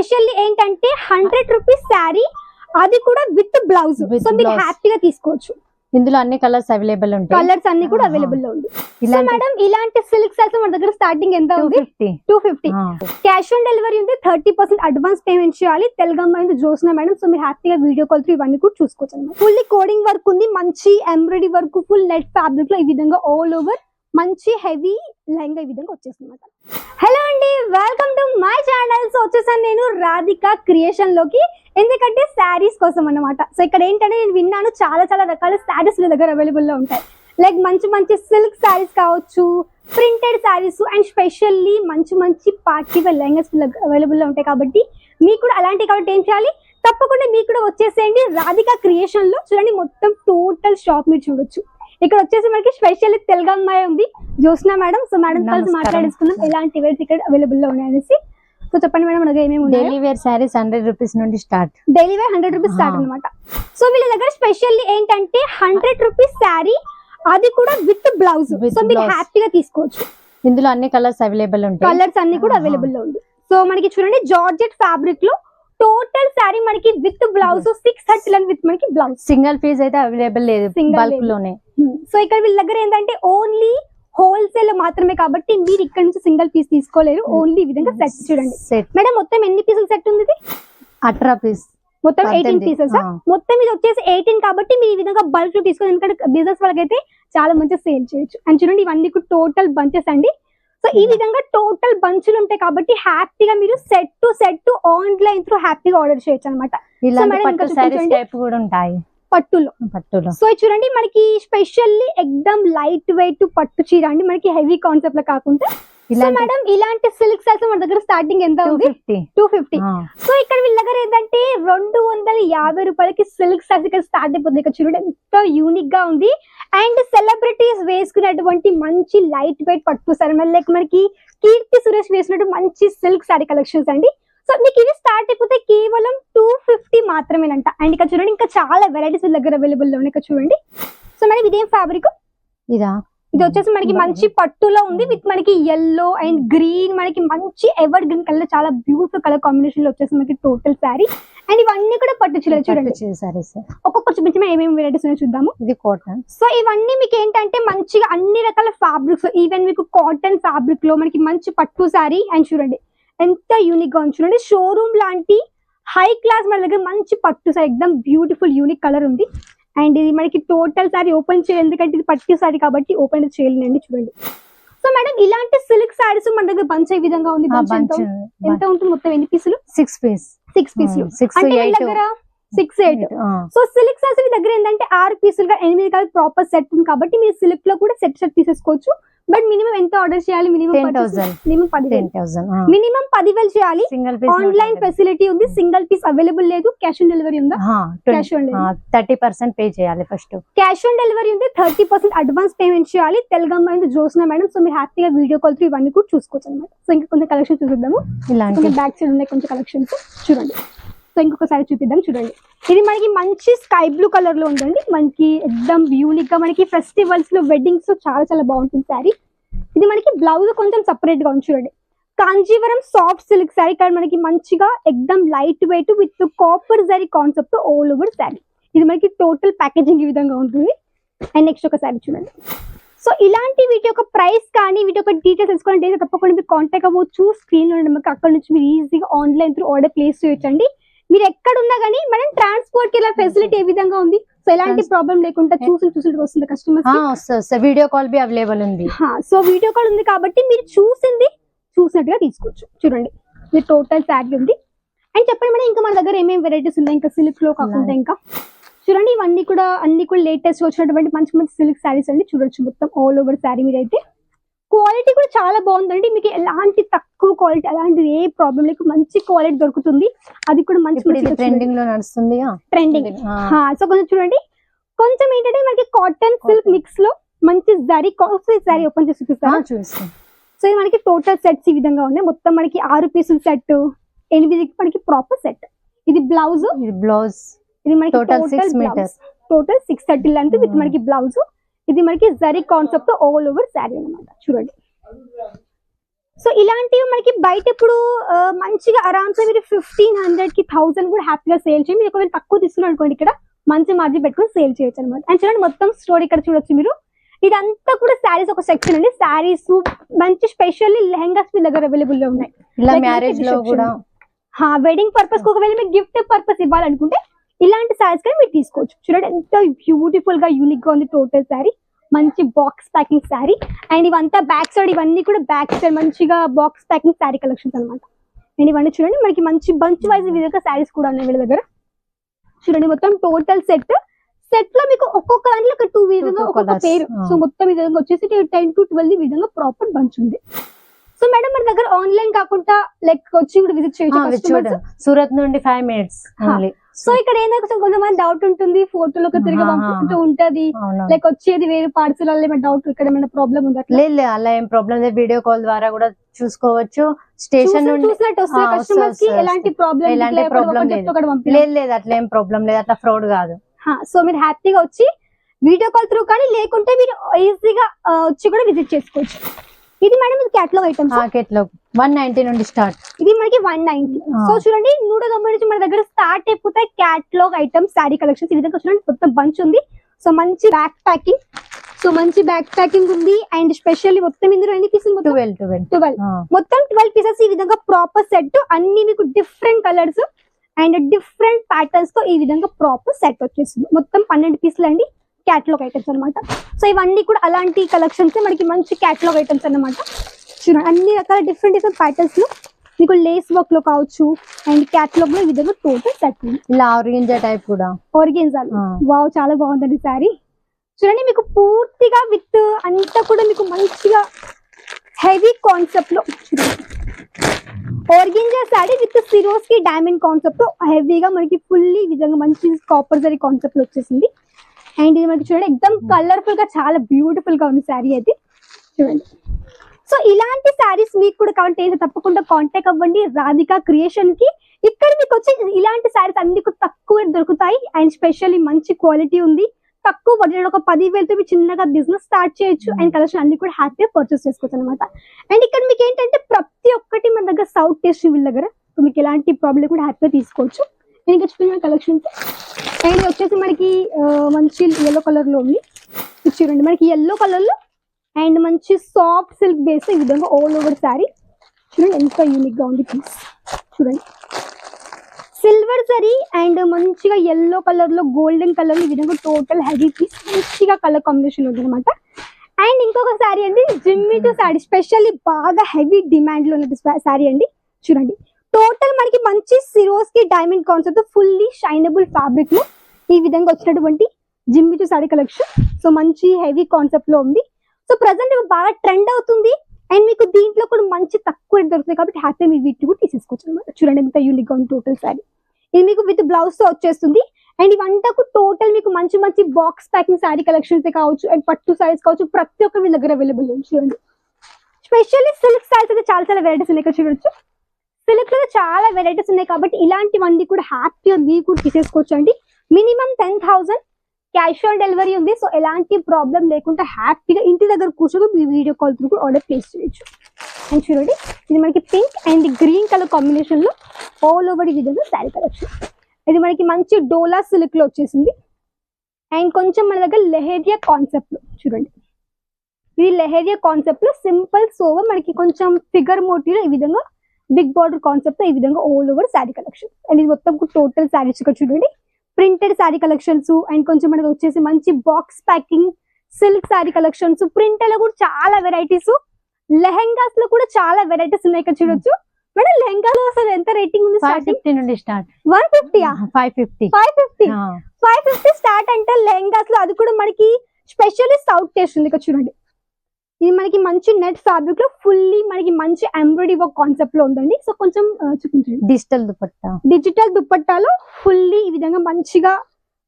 Specially ఏంటంటే 100 rupees sari, అది కూడా విత్ బ్లౌజ్. సో మీరు హ్యాపీగా తీసుకోవచ్చు. ఇందులో అన్ని కలర్స్ అవైలబుల్ ఉంటాయి. కలర్స్ అన్ని కూడా అవైలబుల్ లో ఉంది. సో మేడం ఇలాంటి సిల్క్ సారీస్ మన దగ్గర స్టార్టింగ్ ఎంత ఉంది? 250. క్యాష్ ఆన్ డెలివరీ ఉంది. 30% అడ్వాన్స్ పేమెంట్ చేయాలి. తెలుగమ్మ జోస్నా మేడం. సో మీరు హ్యాపీగా వీడియో కాల్ త్రూ ఇవన్నీ కూడా చూసుకోవచ్చు అన్నమాట. ఫుల్లీ కోడింగ్ వర్క్ ఉంది, మంచి embroidery work, full net fabric లో ఈ విధంగా ఆల్ ఓవర్ మంచి హెవీ లెహంగా ఈ విధంగా వచ్చేస్తుంది. హలో అండి, welcome to my channel. So వచ్చేసాను నేను రాధిక క్రియేషన్ లోకి, ఎందుకంటే శారీస్ కోసం అన్నమాట. సో ఇక్కడ ఏంటంటే నేను విన్నాను చాలా చాలా రకాల శారీస్ మీ దగ్గర అవైలబుల్ లో ఉంటాయి. లైక్ మంచి మంచి సిల్క్ శారీస్ కావచ్చు, ప్రింటెడ్ శారీస్, అండ్ స్పెషల్లీ మంచి మంచి పార్టీ వేర్ లెహంగాస్ అవైలబుల్ లో ఉంటాయి. కాబట్టి మీకు కూడా అలాంటివి కాబట్టి ఏం చేయాలి, తప్పకుండా మీకు కూడా వచ్చేసేయండి రాధిక క్రియేషన్ లో. చూడండి మొత్తం టోటల్ షాప్ మీరు చూడొచ్చు. ఇక్కడ వచ్చేసి మనకి స్పెషల్ తెలుగు అమ్మాయి ఉంది, జోస్నా మేడం. సో మేడం కలిసి మాట్లాడేసుకుందాం ఎలాంటి వేర్స్ ఇక్కడ అవైలబుల్ లో ఉన్నాయనేసి. సో చెప్పండి మేడం, మనకి ఏమేమి ఉన్నాయి? డైలీ వేర్ సారీస్ 100 రూపీస్ నుండి start. Daily wear 100 rupees start అనమాట. సో వీళ్ళ దగ్గర స్పెషల్లీ ఏంటంటే 100 రూపీస్ శారీ, అది కూడా విత్ బ్లౌజ్. సో మీరు హ్యాపీగా తీసుకోవచ్చు. ఇందులో అన్ని కలర్స్ అవైలబుల్ ఉంటాయి. కలర్స్ అన్ని కూడా అవైలబుల్ లో ఉంది. సో మనకి చూడండి జార్జెట్ ఫ్యాబ్రిక్ లో టోటల్ శారీ మనకి విత్ బ్లౌజ్ 630 విత్ మనకి బ్లౌజ్. సింగిల్ పీస్ అయితే అవైలబుల్ లేదు, బల్క్ లోనే. సో ఇక్కడ వీళ్ళ దగ్గర ఏంటంటే ఓన్లీ హోల్సేల్ మాత్రమే, కాబట్టి మీరు ఇక్కడ నుంచి సింగిల్ పీస్ తీసుకోలేరు. ఓన్లీ ఈ విధంగా సెట్ చూడండి. మేడం మొత్తం ఎన్ని పీసులు సెట్ ఉంది? 18 పీస్, మొత్తం 18 పీసెస్. మొత్తం ఇది వచ్చేసి 18 కాబట్టి మీరు ఈ విధంగా బల్క్ లో తీసుకోవాలి, ఎందుకంటే బిజినెస్ వాళ్ళకైతే చాలా మంచిగా సేల్ చేయొచ్చు. అండ్ చూడండి ఇవన్నీ టోటల్ బంచెస్ అండి. సో ఈ విధంగా టోటల్ బంచులు ఉంటాయి కాబట్టి హ్యాపీగా మీరు set to set online through హ్యాపీగా ఆర్డర్ చేయొచ్చు అనమాట. పట్టులో సో చూడండి మనకి స్పెషల్లీ ఎక్దమ్ లైట్ వెయిట్ పట్టు చీర అండి, మనకి హెవీ కాన్సెప్ట్ లో కాకుండా. మేడం ఇలాంటి సిల్క్ సారీస్ మన దగ్గర స్టార్టింగ్ ఎంత ఉంది? 250. సో ఇక్కడ వీళ్ళ దగ్గర ఏంటంటే 250 రూపాయలకి సిల్క్ సారీస్ ఇక్కడ స్టార్ట్ అయిపోతుంది. ఇక్కడ చూడండి ఎంత యూనిక్ గా ఉంది. అండ్ సెలబ్రిటీస్ వేసుకున్నటువంటి మంచి లైట్ వెయిట్ పట్టు సారీ, లైక్ మనకి కీర్తి సురేష్ వేసినట్టు మంచి సిల్క్ సారీ కలెక్షన్స్ అండి. సో మీకు ఇవి స్టార్ట్ అయిపోతే కేవలం 250 మాత్రమేనంట. అండ్ ఇక్కడ చూడండి ఇంకా చాలా వెరైటీస్ వీళ్ళ దగ్గర అవైలబుల్ లో ఉన్నాయి. ఇక్కడ చూడండి. సో మేడం ఇదేం ఫ్యాబ్రిక్? ఇది వచ్చేసి మనకి మంచి పట్టులో ఉంది, విత్ మనకి ఎల్లో అండ్ గ్రీన్, మనకి మంచి ఎవర్ గ్రీన్ కలర్, చాలా బ్యూటిఫుల్ కలర్ కాంబినేషన్ లో వచ్చేసి మనకి టోటల్ శారీ. అండ్ ఇవన్నీ కూడా పట్టు చీరలు చూడండి. ఒక్కొక్క చూపించి ఏమేమి వెరైటీస్ ఉన్నాయో చూద్దాము. ఇది కాటన్. సో ఇవన్నీ మీకు ఏంటంటే మంచిగా అన్ని రకాల ఫ్యాబ్రిక్స్, ఈవెన్ మీకు కాటన్ ఫ్యాబ్రిక్ లో మనకి మంచి పట్టు శారీ. అండ్ చూడండి ఎంత యూనిక్ గా ఉంది. చూడండి షోరూమ్ లాంటి హై క్లాస్ మన దగ్గర మంచి పట్టు సారీ, ఎక్దమ్ బ్యూటిఫుల్ యూనిక్ కలర్ ఉంది. అండ్ ఇది మనకి టోటల్ సారీ ఓపెన్ చేయాలి, ఎందుకంటే ఇది పట్టు సారీ కాబట్టి ఓపెన్ చేయలేనండి. చూడండి. సో మేడం ఇలాంటి సిల్క్ సారీస్ మన దగ్గర బంచ్ ఏ విధంగా ఉంది. ఎంత ఉంటుంది మొత్తం? ఎన్ని పీసులు? 6 పీసులు. అంటే వీళ్ళ దగ్గర 6, 8. సో సిల్క్ సారీస్ మీ దగ్గర ఏంటంటే 6 పీసులుగా 8 కాదు ప్రాపర్ సెట్ ఉంది కాబట్టి మీరు సిల్క్ లో కూడా సెట్ తీసేసుకోవచ్చు. బట్ మినిమం ఎంత ఆర్డర్ చేయాలి? మినిమం 10,000. మినిమం 10,000 చేయాలి. ఆన్లైన్ ఫెసిలిటీ ఉంది, సింగిల్ పీస్ అవైలబుల్ లేదు. క్యాష్ ఆన్ డెలివరీ ఉందా? క్యాష్ ఆన్ డెలివరీ 30% పే చేయాలి ఫస్ట్. క్యాష్ ఆన్ డెలివరీ ఉంది, 30% అడ్వాన్స్ పేమెంట్ చేయాలి. తెలుగమ్మ జోస్నా మేడం. సో మీరు హ్యాపీగా వీడియో కాల్ త్రూ ఇవన్నీ కూడా చూసుకోవచ్చు అనమాట. సో ఇంకా కొంచెం కలెక్షన్ చూద్దాము. ఇలాంటి బ్యాక్ సైడ్ ఉన్నాయి కొంచెం కలెక్షన్స్ చూడండి. సో ఇంకొకసారి చూపిద్దాం. చూడండి ఇది మనకి మంచి స్కై బ్లూ కలర్ లో ఉందండి, మనకి ఎక్దమ్ యూనిక్ గా మనకి ఫెస్టివల్స్ లో వెడ్డింగ్స్ లో చాలా చాలా బాగుంటుంది శారీ. ఇది మనకి బ్లౌజ్ కొంచెం సపరేట్ గా ఉంది. చూడండి కాంజీవరం సాఫ్ట్ సిల్క్ శారీ, ఇక్కడ మనకి మంచిగా ఎక్దమ్ light weight with copper zari concept all over sari. ఇది మనకి టోటల్ ప్యాకేజింగ్ ఈ విధంగా ఉంటుంది. అండ్ నెక్స్ట్ ఒక శారీ చూడండి. సో ఇలాంటి వీటి యొక్క ప్రైస్ కానీ వీటి యొక్క డీటెయిల్స్ తెలుసుకోవాలంటే తప్పకుండా మీరు కాంటాక్ట్ అవ్వచ్చు. స్క్రీన్ లో మనకి అక్కడ నుంచి మీరు ఈజీగా ఆన్లైన్ త్రూ ఆర్డర్ ప్లేస్ చేయొచ్చండి. మీరు ఎక్కడ ఉన్నా కానీ మనం ట్రాన్స్పోర్ట్ కి ఇలా ఫెసిలిటీ ఏ విధంగా ఉంది. సో ఎలాంటి ప్రాబ్లం లేకుండా చూసి వస్తుంది customers. Video call be available ఉంది. సో వీడియో కాల్ ఉంది కాబట్టి మీరు చూసినట్టుగా తీసుకోవచ్చు. చూడండి ఇది టోటల్ శారీ ఉంది. అండ్ చెప్పండి మేడం ఇంకా మన దగ్గర ఏమేమి వెరైటీస్ ఉన్నాయి ఇంకా సిల్క్ లో కాకుండా? ఇంకా చూడండి ఇవన్నీ కూడా అన్ని కూడా లేటెస్ట్ వచ్చినటువంటి మంచి మంచి సిల్క్ శారీస్ అండి. చూడొచ్చు మొత్తం ఆల్ ఓవర్ శారీ మీద అయితే క్వాలిటీ కూడా చాలా బాగుందండి. మీకు ఎలాంటి తక్కువ క్వాలిటీ అలాంటిది ఏ ప్రాబ్లం లేక మంచి క్వాలిటీ దొరుకుతుంది. అది కూడా మంచి ట్రెండింగ్ లో నడుస్తుంది. ట్రెండింగ్. సో కొంచెం చూడండి, కొంచెం ఏంటంటే మనకి కాటన్ సిల్క్ మిక్స్ లో మంచి జరీ శారీ ఓపెన్ చేసి చూపిస్తాను. సో ఇది మనకి టోటల్ సెట్స్ ఈ విధంగా ఉన్నాయి. మొత్తం మనకి 6 పీసులు సెట్, 8 మనకి ప్రాపర్ సెట్. ఇది బ్లౌజ్. ఇది మనకి total 6 metres, total 630 length with మనకి బ్లౌజ్. ఇది మనకి zari concept all over sari అన్నమాట. చూడండి సో ఇలాంటివి మనకి బయట ఇప్పుడు మంచిగా ఆరామ్సే మీరు 1500 కి 1000 కూడా హ్యాపీగా సేల్ చేయండి. మీరు ఒకవేళ తక్కువ తీసుకున్నారు అనుకోండి ఇక్కడ మంచి మార్జిన్ పెట్టుకుని సేల్ చేయొచ్చు అనమాట. అండ్ చూడండి మొత్తం స్టోర్ ఇక్కడ చూడొచ్చు మీరు. ఇదంతా కూడా శారీస్ ఒక సెక్షన్ అండి. శారీస్ మంచి స్పెషల్లీ లెహంగాస్ మీ దగ్గర అవైలబుల్ లో ఉన్నాయి. ఇలా మ్యారేజ్ లో కూడా వెడ్డింగ్ పర్పస్ ఒకవేళ మీకు గిఫ్ట్ పర్పస్ ఇవ్వాలనుకుంటే ఇలాంటి శారీస్ కానీ మీరు తీసుకోవచ్చు. చూడండి ఎంత బ్యూటిఫుల్ గా యూనిక్ గా ఉంది టోటల్ శారీ. మంచి బాక్స్ ప్యాకింగ్ శారీ. అండ్ ఇవంతా బ్యాక్ సైడ్ ఇవన్నీ కూడా బ్యాక్ సైడ్ మంచిగా బాక్స్ ప్యాకింగ్ శారీ కలెక్షన్స్ అనమాట. అండ్ ఇవన్నీ చూడండి మనకి మంచి బంచ్ వైజ్ విధంగా శారీస్ కూడా ఉన్నాయి వీళ్ళ దగ్గర. చూడండి మొత్తం టోటల్ సెట్ లో మీకు ఒక్కొక్క దాంట్లో ఒక 2 విధంగా ఒక్కొక్క పేరు. సో మొత్తం ఈ విధంగా వచ్చేసి 10 to 12 విధంగా ప్రాపర్ బంచ్ ఉంది. సో మేడం మన దగ్గర ఆన్లైన్ కాకుండా లైక్ వచ్చి కూడా విజిట్ చేయొచ్చు. సూరత్ నుండి 5 minutes. సో ఇక్కడ ఏంటంటే కొంతమంది డౌట్ ఉంటుంది, ఫోటోలో తిరిగి పంపుకుంటూ ఉంటది, లైక్ వచ్చేది వేరే పార్సల్ వల్ల ఏమైనా డౌట్ ఇక్కడ ఏమైనా ప్రాబ్లం ఉందా? లేదు అలా ఏం ప్రాబ్లం లేదు. వీడియో కాల్ ద్వారా కూడా చూసుకోవచ్చు. స్టేషన్ నుండి కస్టమర్స్ కి ఎలాంటి ప్రాబ్లం లేదు. అట్లా ఏం ప్రాబ్లం లేదు. అట్లా ఫ్రాడ్ కాదు. సో మీరు హ్యాపీగా వచ్చి వీడియో కాల్ త్రూ కానీ లేకుంటే మీరు ఈజీగా వచ్చి కూడా విజిట్ చేసుకోవచ్చు. ఇది మేడం ఇది క్యాటలాగ్ ఐటమ్స్. క్యాటలాగ్ 190 నుండి స్టార్ట్. ఇది మనకి 190. సో చూడండి 190 నుంచి మన దగ్గర స్టార్ట్ అయిపోతాయి క్యాటలాగ్ ఐటమ్స్ శారీ కలెక్షన్స్. ఈ విధంగా చూడండి మొత్తం బంచ్ ఉంది. సో మంచి బ్యాక్ ప్యాకింగ్ ఉంది. అండ్ స్పెషల్లీ మొత్తం ఇందులో ఎన్ని పీసెస్? 12 మొత్తం 12 పీసెస్ ఈ విధంగా ప్రాపర్ సెట్. అన్ని మీకు different colours and different patterns తో ఈ విధంగా ప్రాపర్ సెట్ వచ్చేస్తుంది. మొత్తం 12 పీసులు అండి క్యాటలాగ్ ఐటమ్స్ అనమాట. సో ఇవన్నీ కూడా అలాంటి కలెక్షన్స్ మనకి మంచి క్యాటలాగ్ ఐటమ్స్ అన్నమాట. చూడండి అన్ని రకాల డిఫరెంట్ ప్యాటర్న్స్ లో మీకు లేస్ వర్క్ లో కావచ్చు అండ్ క్యాటలాగ్ లో ఈ విధంగా టోటల్ సెట్ ఉంది. ఇలా ఆర్గెంజా టైప్ కూడా వావ్ చాలా బాగుందండి సారీ. చూడండి మీకు పూర్తిగా విత్ అంతా కూడా మీకు మంచిగా హెవీ కాన్సెప్ట్ లో ఆర్గెంజా సారీ విత్ సిరోస్ కి డైమండ్ కాన్సెప్ట్ తో హెవీగా మనకి ఫుల్లీ విధంగా మంచి కాపర్ జరీ కాన్సెప్ట్ లో వచ్చేసింది. అండ్ ఇది మనకి చూడండి ఎక్దమ్ కలర్ఫుల్ గా చాలా బ్యూటిఫుల్ గా ఉంది శారీ అయితే చూడండి. సో ఇలాంటి శారీస్ మీకు కూడా కావాలంటే తప్పకుండా కాంటాక్ట్ అవ్వండి రాధికా క్రియేషన్ కి. ఇక్కడ మీకు వచ్చి ఇలాంటి శారీస్ అన్ని తక్కువ దొరుకుతాయి అండ్ స్పెషల్లీ మంచి క్వాలిటీ ఉంది. తక్కువ బడ్జెట్ ఒక 10,000తో మీరు చిన్నగా బిజినెస్ స్టార్ట్ చేయొచ్చు. అండ్ కలెక్షన్ అన్ని కూడా హ్యాపీగా పర్చేస్ చేసుకోవచ్చు అనమాట. అండ్ ఇక్కడ మీకు ఏంటంటే ప్రతి ఒక్కటి మన దగ్గర సౌత్ టేస్ట్ వీళ్ళ దగ్గర మీకు ఎలాంటి ప్రాబ్లం కూడా హ్యాపీగా తీసుకోవచ్చు. నేను ఇంకా చూపిన కలెక్షన్స్ అండ్ వచ్చేసి మనకి మంచి yellow కలర్ లో ఉంది. చూడండి మనకి yellow కలర్ లో అండ్ మంచి సాఫ్ట్ సిల్క్ బేస్ ఈ విధంగా ఆల్ ఓవర్ శారీ. చూడండి ఎంత యూనిక్ గా ఉంది పీస్. చూడండి సిల్వర్ జరీ అండ్ మంచిగా yellow కలర్ లో గోల్డెన్ కలర్ ఈ విధంగా టోటల్ హెవీ పీస్ మంచిగా కలర్ కాంబినేషన్ ఉంది అనమాట. అండ్ ఇంకొక శారీ అండి జిమ్మి టు శారీ స్పెషల్లీ బాగా హెవీ డిమాండ్ లో ఉన్న శారీ అండి. చూడండి టోటల్ మనకి మంచి సిరోస్ కి డైమండ్ కాన్సెప్ట్ ఫుల్లీ షైనబుల్ ఫ్యాబ్రిక్ లో ఈ విధంగా వచ్చినటువంటి జిమ్మి టు శారీ కలెక్షన్. సో మంచి హెవీ కాన్సెప్ట్ లో ఉంది. సో ప్రెసెంట్ బాగా ట్రెండ్ అవుతుంది అండ్ మీకు దీంట్లో కూడా మంచి తక్కువ దొరుకుతాయి కాబట్టి హ్యాపీ మీరు వీటిని కూడా తీసేసుకోవచ్చు అనమాట. చూడండి ఎంత యూనిక్ గా ఉంది టోటల్ శారీ. ఇది మీకు విత్ బ్లౌజ్ తో వచ్చేస్తుంది. అండ్ ఇవంటాకు టోటల్ మీకు మంచి మంచి బాక్స్ ప్యాకింగ్ శారీ కలెక్షన్స్ కావచ్చు అండ్ పట్టు సారీస్ కావచ్చు ప్రతి ఒక్క మీ దగ్గర అవైలబుల్ ఉంది. చూడండి స్పెషల్లీ సిల్క్ సారీస్ అయితే చాలా చాలా వెరైటీస్ ఉన్నాయి. చూడొచ్చు సిల్క్ లో చాలా వెరైటీస్ ఉన్నాయి కాబట్టి ఇలాంటివన్నీ కూడా హ్యాపీగా మీరు కూడా తీసేసుకోవచ్చు అండి. మినిమం 10,000 క్యాష్ ఆన్ డెలివరీ ఉంది. సో ఎలాంటి ప్రాబ్లం లేకుండా హ్యాపీగా ఇంటి దగ్గర కూర్చొని మీ వీడియో కాల్ త్రూ కూడా ఆర్డర్ ప్లేస్ చేయొచ్చు. అండ్ చూడండి ఇది మనకి pink and green colour combination లో ఆల్ ఓవర్ ఈ విధంగా శారీ కలెక్షన్. ఇది మనకి మంచి డోలా సిల్క్ లో వచ్చేసింది. అండ్ కొంచెం మన దగ్గర లెహేరియా కాన్సెప్ట్ లో చూడండి ఇది లెహేరియా కాన్సెప్ట్ లో సింపుల్ సోవర్ మనకి కొంచెం ఫిగర్ మోటివ్ లో ఈ విధంగా బిగ్ బార్డర్ కాన్సెప్ట్ ఈ విధంగా all over sari collection. And ఇది మొత్తం టోటల్ శారీస్ ఇక్కడ చూడండి ప్రింటెడ్ శారీ కలెక్షన్స్ అండ్ కొంచెం మనకి వచ్చేసి మంచి box packing silk sari collections. Printed లో కూడా చాలా వెరైటీస్, లెహెంగాస్ లో కూడా చాలా వెరైటీస్ ఉన్నాయి. ఇక్కడ చూడొచ్చు మేడం లెహెంగా లో అసలు ఎంత రేటింగ్ ఉంది? 550 నుండి స్టార్ట్. 150 550 స్టార్ట్ అంటే లెహెంగాస్ లో అది కూడా మనకి స్పెషల్లీ సౌత్ టేస్ట్ ఉంది. ఇక్కడ చూడండి ఇది మనకి మంచి నెట్ ఫ్యాబ్రిక్ లో ఫుల్లీ మనకి మంచి ఎంబ్రాయిడరీ వర్క్ కాన్సెప్ట్ లో ఉందండి. సో కొంచెం చూపించండి. డిజిటల్ దుపట్టాలో ఫుల్లీ ఈ విధంగా మంచిగా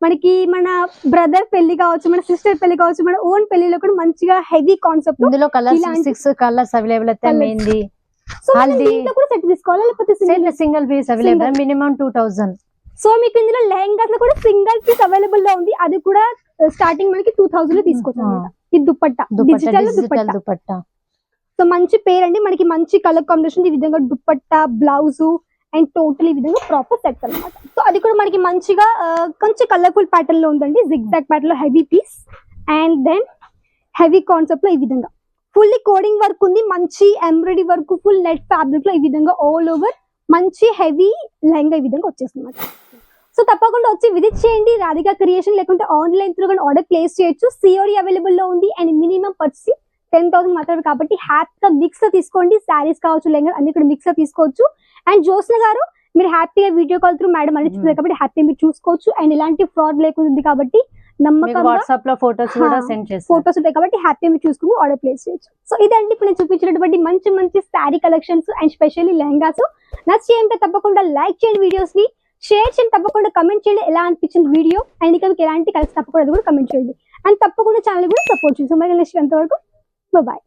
మనకి మన బ్రదర్ పెళ్లి కావచ్చు, మన సిస్టర్ పెళ్లి కావచ్చు, మన ఓన్ పెళ్లిలో కూడా మంచిగా హెవీ కాన్సెప్ట్. ఇందులో కలర్స్ 6 కలర్స్ అవైలబుల్ అయితే మెహందీ సో దీంట్లో కూడా సెట్ తీసుకోవాలా లేకపోతే single piece available minimum 2000. So మీకు ఇందులో లెహంగాస్ లో కూడా సింగిల్ పీస్ అవైలబుల్ లో ఉంది. అది కూడా స్టార్టింగ్ మనకి 2000 లో తీసుకోవచ్చు అన్నమాట. ఇది దుపట్టా డిజిటల్ దుపట్టా. సో మంచి పేరు అండి, మనకి మంచి కలర్ కాంబినేషన్, ఈ విధంగా దుపట్టా, బ్లౌజ్ అండ్ టోటల్ ఈ విధంగా ప్రాపర్ సెట్ అన్నమాట. సో అది కూడా మనకి మంచిగా కొంచెం కలర్ఫుల్ ప్యాటర్న్ లో ఉందండి, జిగ్జాగ్ ప్యాటర్న్ లో heavy piece and then heavy concept లో ఈ విధంగా ఫుల్లీ కోడింగ్ వర్క్ ఉంది, మంచి embroidery work, full net fabric లో ఈ విధంగా ఆల్ ఓవర్ మంచి హెవీ లెహంగా ఈ విధంగా వచ్చేస్తుంది. సో తప్పకుండా వచ్చి విజిట్ చేయండి రాధికా క్రియేషన్, లేకుంటే ఆన్లైన్ త్రూ కూడా ఆర్డర్ ప్లేస్ చేయొచ్చు. సిఓడి అవైలబుల్ లో ఉంది అండ్ మినిమం పర్చేస్ 10,000 మాత్రమే కాబట్టి హ్యాపీగా మిక్స్ తీసుకోండి. శారీస్ కావచ్చు, లెహంగా అన్ని కూడా మిక్స్ తీసుకోవచ్చు. అండ్ జ్యోత్స్న గారు మీరు హ్యాపీగా వీడియో కాల్ త్రూ మేడం అన్ని చూస్తారు కాబట్టి హ్యాపీ మీరు చూసుకోవచ్చు. అండ్ ఇలాంటి ఫ్రాడ్ లేకుండా కాబట్టి నమ్మకంగా వాట్సాప్ లో ఫోటోస్ కూడా సెండ్ చేస్తాను, ఫోటోస్ ఉంటాయి కాబట్టి హ్యాపీ మీరు చూసుకుని ఆర్డర్ ప్లేస్ చేయొచ్చు. సో ఇదండి ఇప్పుడు నేను చూపించినటువంటి మంచి మంచి sari collections and specially lehengas. నచ్చితే తప్పకుండా లైక్ చేయండి, వీడియోస్ ని షేర్ చేయండి, తప్పకుండా కమెంట్ చేయండి ఎలా అనిపించింది వీడియో, అండ్ ఇంకా మీకు ఎలాంటి కలెక్షన్ తప్పకుండా అది కూడా కమెంట్ చేయండి. అండ్ తప్పకుండా ఛానల్ కూడా సపోర్ట్ చేయండి. సో మరి నెక్స్ట్ ఎంతవరకు బాయ్.